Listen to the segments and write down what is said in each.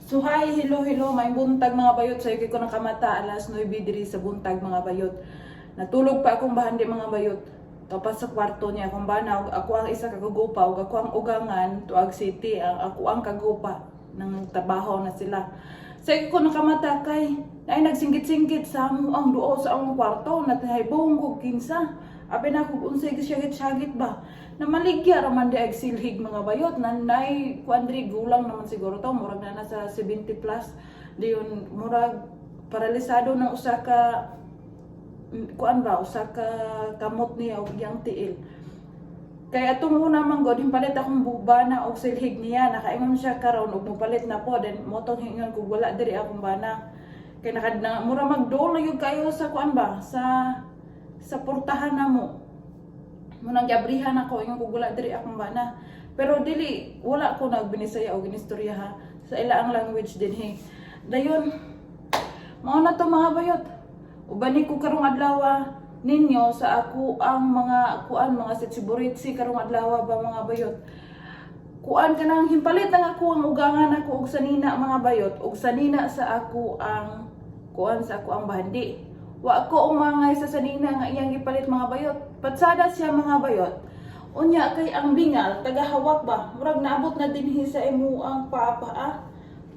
So hi, hello, may buntag mga bayot. Sa ko nakamata alas 9 diri sa buntag mga bayot. Natulog pa akong bahandi mga bayot. Tapos sa kwarto niya akong bana, ako ang isa kagupa, ug ako ang ugangan tuag city, ako ang kagupa ng trabaho na sila. Sa ko nakamata kay ay nagsinggit-singgit sa amo ang duo sa among kwarto natahibong kog kinsa. Abi na kog unsay gisyagit-syagit ba. Namaligya raman di ag silhig mga bayot nanay kuandri gulang naman siguro to murag na nasa 70 plus diyon murag paralisado ng usa ka kuan ba usa ka kamot niya og yang tiil. Kaya atong una man god himpalit akong bana og silhig niya nakaingon siya karon og mopalit na po then motong hingon kog wala diri akong bana. Kay nakadna mura magdol na gyud kayo sa kuan ba sa portahan namo. Munang giabrihan ako ingon kog wala diri akong bana. Pero dili wala ko nagbinisaya og ginistorya ha sa ilaang language dinhi. Dayon mao na to mga bayot. Ubani ko karong adlaw ninyo sa ako ang mga kuan mga sitsiburitsi karong adlaw ba mga bayot. Kuan kanang himpalit ang ako ang ugangan ako og sanina mga bayot og sanina sa ako ang kuan sa ako ang bahandi. Wa ko umangay sa sanina nga iyang gipalit mga bayot. Patsada siya mga bayot. Unya kay ang bingal tagahawak ba murag naabot na dinhi sa imo ang paa.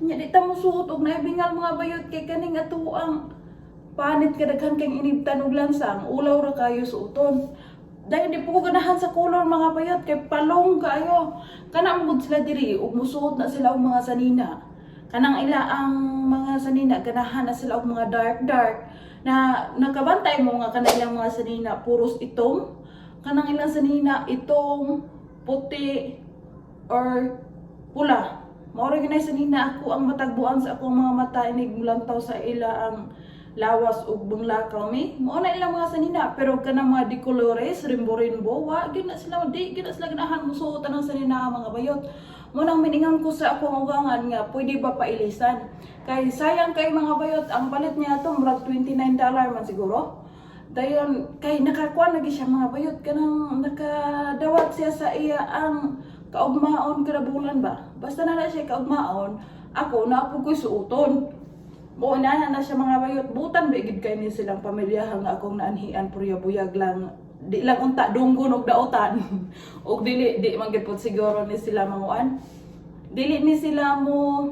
Nya di ta mo suot og naibingal mga bayot kay kaning ato ang panit kadaghan kang inibtan og lansang ulaw ra kayo suoton. Dahil di po ko ganahan sa color mga bayot kay palong kayo. Kana mo sila diri ug musuot na sila og mga sanina. Kanang ila ang mga sanina ganahan na sila og mga dark na nakabantay mo nga kanang mga sanina puros itong kanang ilang sanina itong puti or pula. Mao ra ginay sanina ako ang matagbuan sa akong mga mata inig mulantaw sa ila ang lawas ug bunglakaw mi mao na ilang mga sanina pero kanang mga decolores rainbow wa gyud na sila ganahan musuot ang sanina mga bayot mo nang miningan ko sa akong ugangan nga pwede ba pailisan kay sayang kay mga bayot ang palit niya to murag $29 man siguro dayon kay nakakuan lagi siya mga bayot kanang nakadawat siya sa iya ang kaugmaon kada bulan ba basta na siya kaugmaon ako na ko'y suoton. Oo na siya mga bayot butan bigid kay ni silang pamilya nga akong naanhian purya buyag lang di lang unta dunggon og daotan og di man gid siguro ni sila manguan dili ni sila mo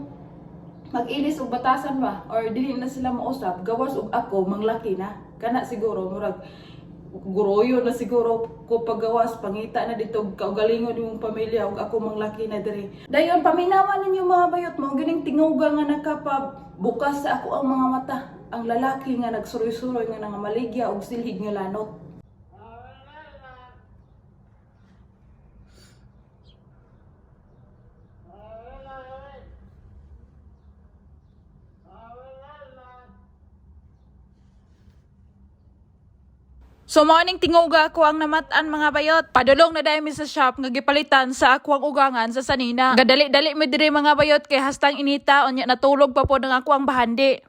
mag-ilis og batasan ba or dili na sila mausap gawas og ako manglaki na kana siguro murag guroyo na siguro ko paggawas pangita na dito kaugalingon yung pamilya ug ako manglaki na diri dayon paminawan ninyo mga bayot mo gining tinguga nga nakapab bukas sa ako ang mga mata ang lalaki nga nagsuroy-suroy nga nangamaligya og silhig nga lanot. So morning tinguga ako ang namatan mga bayot. Padulong na dahil mi sa shop nga gipalitan sa ako ang ugangan sa sanina. Gadali-dali mi diri mga bayot kay hastang inita unya natulog pa po ng ako ang bahandi.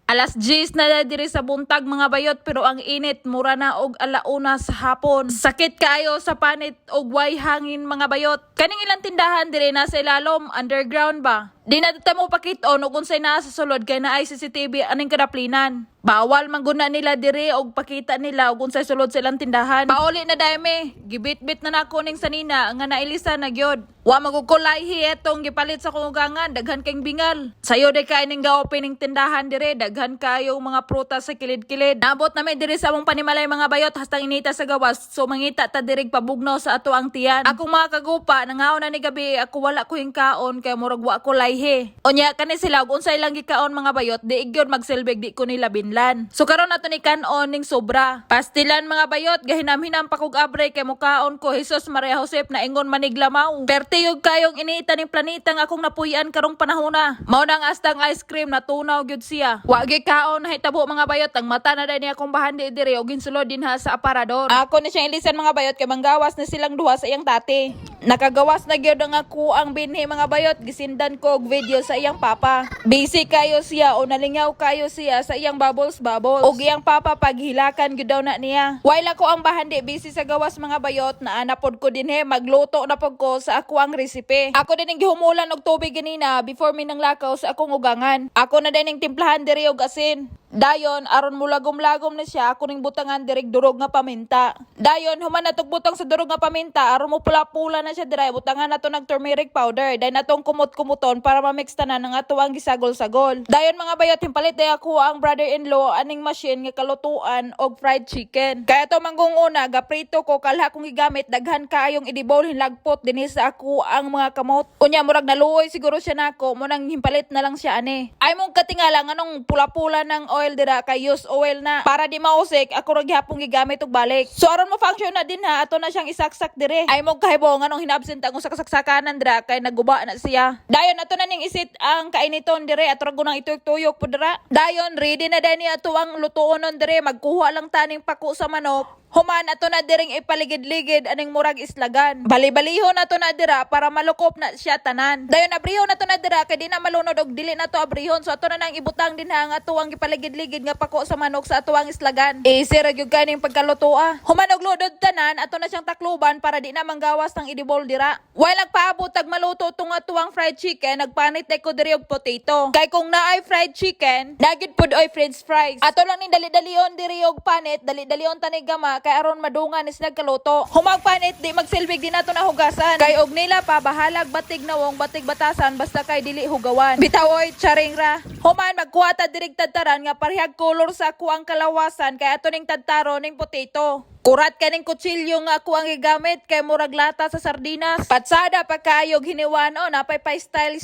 Alas 10 na diri sa buntag mga bayot pero ang init mura na og alauna sa hapon. Sakit kayo sa panit og way hangin mga bayot. Kaning ilang tindahan diri na sa ilalom underground ba? Di na dito mo pakit-on ug unsay naa sa sulod kay naay CCTV aning kadaplinan. Bawal mangguna nila diri og pakita nila og unsay sulod sa ilang tindahan. Pauli na dayme, gibit-bit na nako ning sanina nga nailisan na gyud. Wa magkukulayhi etong gipalit sa kugangan daghan kayong bingal. Sayo de kay ning ga-opening tindahan diri daghan kayo mga prutas sa kilid-kilid. Nabot na may diri sa among panimalay mga bayot hastang inita sa gawas. So mangita ta dirig pabugnaw sa ato ang tiyan. Akong mga kagupa nangaon na ni gabi ako wala ko hingkaon kay murag wa ko layhi. Onya kani sila og unsay lang gikaon mga bayot di gyud magsilbig di ko nila binlan. So karon ato ni kanon ning sobra. Pastilan mga bayot gahinam-hinam pa kog abre kay mukaon ko Jesus Maria Josep na ingon maniglamaw. Tiyog kayong iniita ning planeta nga akong napuy-an karong panahona. Mao nang astang ice cream natunaw gyud siya. Wa gyud kaon nahitabo mga bayot ang mata na dai niya akong bahandi diri og ginsulod dinha sa aparador. Ako ni siyang ilisan mga bayot kay manggawas na silang duha sa iyang tate. Nakagawas na gyud nga ako ang binhi mga bayot, gisindan ko og video sa iyang papa. Busy kayo siya o nalingaw kayo siya sa iyang bubbles. Og iyang papa paghilakan gyud daw na niya. While ako ang bahandi busy sa gawas mga bayot, naanapod ko dinhi magluto na pud ko sa ako ang resipe. Ako din gihumulan og tubig ganina before mi nang lakaw sa akong ugangan. Ako na din timplahan diri og asin. Dayon aron mulagom-lagom na siya, ako ning butangan direk durog nga paminta. Dayon human natog butang sa durog nga paminta aron mo pula-pula na siya dire, butangan nato nag turmeric powder. Dayon natong kumot-kumuton para ma-mix tanan ang ato ang gisagol-sagol. Dayon mga bayot, himpalit day ako ang brother-in-law aning machine nga kalutuan og fried chicken. Kaya to manggunguna gaprito ko kalha kong gigamit daghan kaayong edible hinlagpot dinhi sa ako ang mga kamot. Unya murag naluoy siguro siya nako, mo nang himpalit na lang siya ani. Ay mong katingala nganong pula-pula ng oil dira kay use oil na para di mausik, ako ra gihapon gigamit og balik. So aron mo function na din ha, ato na siyang isaksak dire. Ay mo kahibong anong hinabsent ang usa ka saksakanan dira kay naguba na siya. Dayon ato na ning isit ang kainiton dire, ato ra gunang ituyok-tuyok pud dira. Dayon ready na din ni ato ang lutuonon dire, magkuha lang taning pako sa manok. Human ato na diring ipaligid-ligid aning murag islagan. Bali-balihon nato na dira para malukop na siya tanan. Dayon abrihon nato na dira kay di na malunod og dili nato abrihon. So ato na nang ibutang din ang ato ang ipaligid-ligid nga pako sa manok sa ato ang islagan. Easy ra gyud kaning pagkalutoa. Human og ludod tanan, ato na siyang takluban para di na manggawas ng idibol dira. While nagpaabot tag maluto tong ato ang fried chicken, nagpanit ko diri og potato. Kay kung naay fried chicken, dagit pud oy french fries. Ato lang ning dali-dalion diri og panit, dali-dalion tani gama kay aron madungan is nagkaluto. Humagpanit di magsilbig din nato na hugasan. Kay og nila pa bahalag batig nawong batig batasan basta kay dili hugawan. Bitawoy charing ra. Human magkuha ta dirig tadtaran nga parehag color sa ako ang kalawasan kay ato ning tadtaro ning potato. Kurat kaning kutsilyo nga ako ang gigamit kay murag lata sa sardinas. Patsada pa kayog hiniwano napay pa style.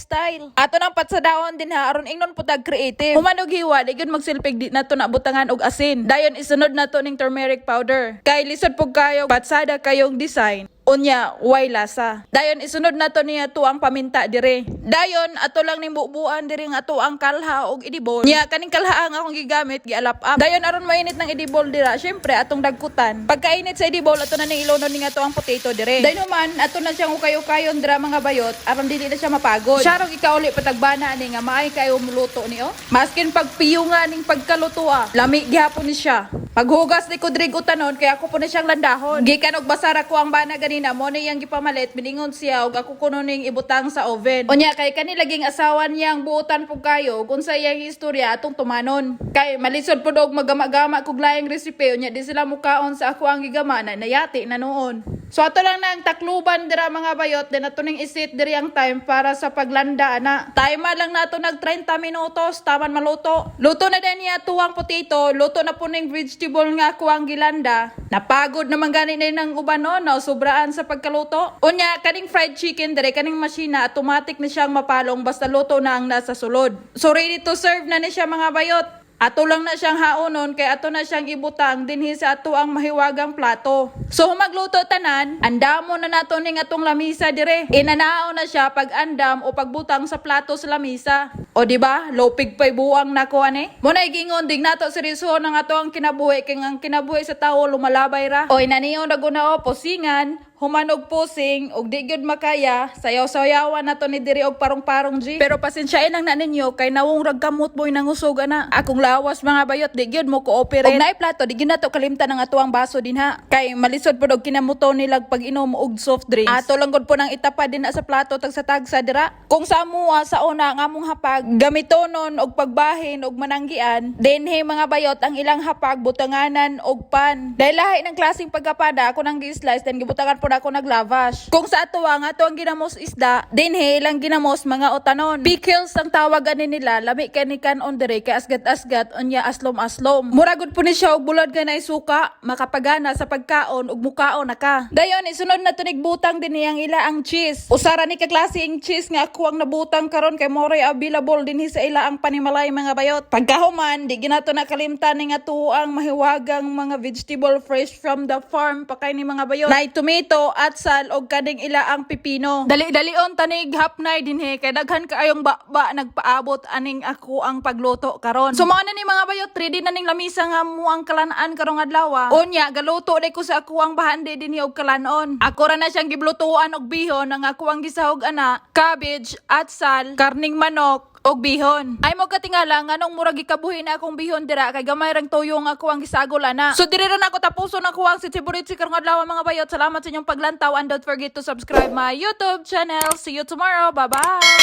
Ato nang patsadaon din ha aron ingnon putag creative. Humanog hiwa di gyud magsilpig di nato na butangan og asin. Dayon isunod nato ning turmeric powder. Kay lisod pug kayog patsada kayong design. Unya, way lasa. Dayon isunod nato niya to ang paminta dire. Dayon ato lang ning bubuan diri nga ato ang kalha og idibol. Nya kaning kalha ang akong gigamit gialap-up. Dayon aron mainit ng idibol dira, syempre atong dagkutan. Pagkainit sa idibol ato na ning ilonon ning ato ang potato dire. Dayon man ato na siyang ukay-ukayon dira mga bayot aron dili na siya mapagod. Siya rog ikauli patagbana ani nga maay kayo muluto ni oh. Maskin pagpiyunga ning pagkalutoa, lami gihapon ni siya. Paghugas ni Kudrig utanon kay ako po na siyang landahon. Gikan og basara ko ang bana ganina mo ni yang gipamalit biningon siya og ako kuno ning ibutang sa oven. Unya kay kani laging asawan niyang buutan pug kayo kung sa iyang istorya atong tumanon. Kay malisod pud og magama-gama kog laing resipe unya di sila mukaon sa ako ang gigama na nayati na noon. So ato lang na ang takluban dira mga bayot din ato ning isit diri ang time para sa paglanda ana. Time lang nato nag 30 minutos taman maluto. Luto na din niya tuwang potato, luto na po ning vegetable nga ako ang gilanda. Napagod naman gani na ng uban no, sobraan sa pagkaluto. Unya kaning fried chicken dire kaning masina automatic na siyang mapalong basta luto na ang nasa sulod. So ready to serve na ni siya mga bayot. Ato lang na siyang haonon kay ato na siyang ibutang dinhi sa ato ang mahiwagang plato. So magluto tanan, andamo na nato ning atong lamisa dire. Inanao na siya pag andam o pagbutang sa plato sa lamisa. O di ba? Lopig pay buang nako ani. Mo na igingon dig nato seryoso ng ato ang kinabuhi kay ang kinabuhi sa tawo lumalabay ra. O inaniyo na gunao posingan, humanog pusing og di gyud makaya, sayaw-sayawan nato ni diri og parong-parong G. Pero pasensyain ang na ninyo kay nawong ragkamot boy nangusog ana. Akong lawas mga bayot di gyud mo cooperate. Og naay plato di gyud nato kalimtan ang ato ang baso dinha. Kay malisod pud og kinamuto nilag pag-inom og soft drinks. Ato lang gud po nang itapa din na sa plato tagsa-tagsa dira. Kung sa amuha sa una nga among hapag gamitonon og pagbahin og mananggian, dinhi mga bayot ang ilang hapag butanganan og pan. Dahil lahi ng klaseng pagkapada ako nang gi-slice then gibutangan po ako naglavash. Kung sa ato ang ginamos isda, dinhi ilang ginamos mga otanon. Pickles ang tawag ani nila, lami kani kanon dire kay asgat-asgat unya aslom-aslom. Muragod po ni siya og bulod ganay suka, makapagana sa pagkaon ug mukaon na ka. Dayon isunod na tunig butang dinhi ang ila ang cheese. Usara ni ka klaseng cheese nga ako ang nabutang karon kay more available vegetable dinhi sa ila ang panimalay mga bayot. Pagkahuman, di ginato nakalimtan ni nga tuang mahiwagang mga vegetable fresh from the farm pa kay ni mga bayot. Nay tomato, atsal og kading ila ang pipino. Dali-dalion tanig hapnay dinhi kay daghan kaayong ba nagpaabot aning ako ang pagluto karon. So mao na ni mga bayot, ready na ning lamisa nga mo ang kalanaan karong adlaw. Unya galuto day ko sa ako ang bahande dinhi og kalanon. Ako ra na siyang giblutuan og bihon ang ako ang gisahog ana, cabbage, atsal, karning manok og bihon. Ay mo katingala nganong murag gikabuhi na akong bihon dira kay gamay rang tuyo nga ako ang gisagol ana. So diri ra nako tapuson ako ang sitiburichi karong adlaw mga bayot. Salamat sa inyong paglantaw and don't forget to subscribe my YouTube channel. See you tomorrow. Bye-bye.